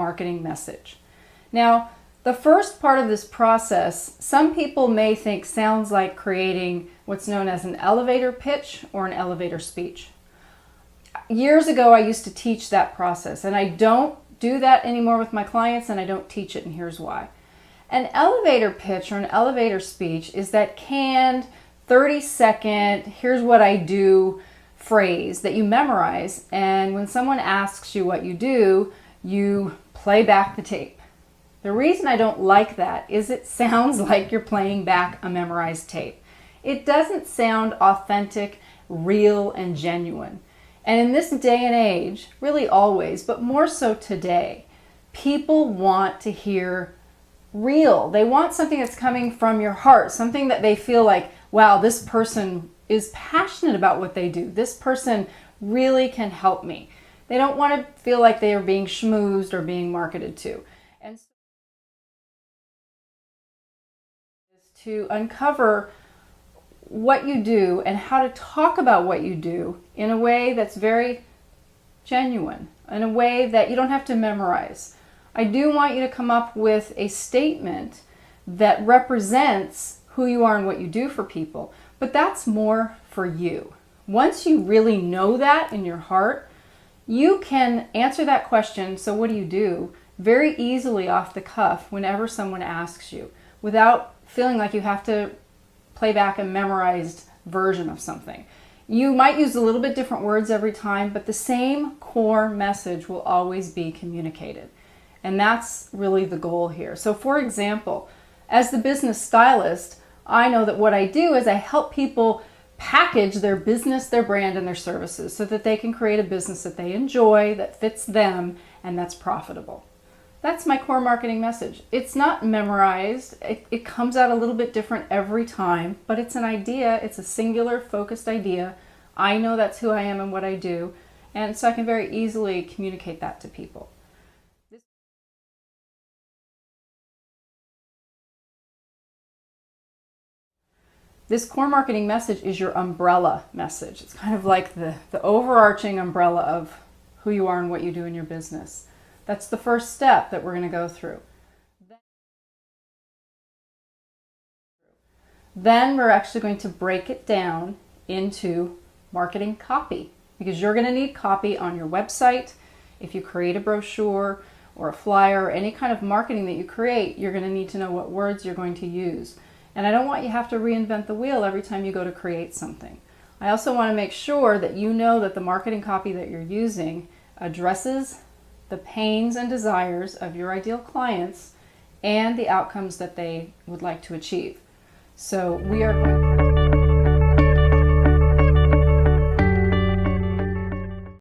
marketing message. Now, the first part of this process, some people may think sounds like creating what's known as an elevator pitch or an elevator speech. Years ago, I used to teach that process, and I don't do that anymore with my clients, and I don't teach it, and here's why. An elevator pitch or an elevator speech is that canned 30-second, here's what I do phrase that you memorize, and when someone asks you what you do, you play back the tape. The reason I don't like that is it sounds like you're playing back a memorized tape. It doesn't sound authentic, real, and genuine. And in this day and age, really always, but more so today, people want to hear real. They want something that's coming from your heart, something that they feel like, wow, this person is passionate about what they do. This person really can help me. They don't want to feel like they are being schmoozed or being marketed to. And to uncover what you do and how to talk about what you do in a way that's very genuine, in a way that you don't have to memorize. I do want you to come up with a statement that represents who you are and what you do for people, but that's more for you. Once you really know that in your heart, you can answer that question, so what do you do, very easily off the cuff whenever someone asks you, without feeling like you have to play back a memorized version of something. You might use a little bit different words every time, but the same core message will always be communicated. And that's really the goal here. So for example, as the business stylist, I know that what I do is I help people package their business, their brand, and their services so that they can create a business that they enjoy, that fits them, and that's profitable. That's my core marketing message. It's not memorized. It comes out a little bit different every time, but it's an idea. It's a singular, focused idea. I know that's who I am and what I do, and so I can very easily communicate that to people. This core marketing message is your umbrella message. It's kind of like the overarching umbrella of who you are and what you do in your business. That's the first step that we're going to go through. Then we're actually going to break it down into marketing copy, because you're going to need copy on your website. If you create a brochure or a flyer or any kind of marketing that you create, you're going to need to know what words you're going to use. And I don't want you to have to reinvent the wheel every time you go to create something. I also want to make sure that you know that the marketing copy that you're using addresses the pains and desires of your ideal clients and the outcomes that they would like to achieve. So we are going to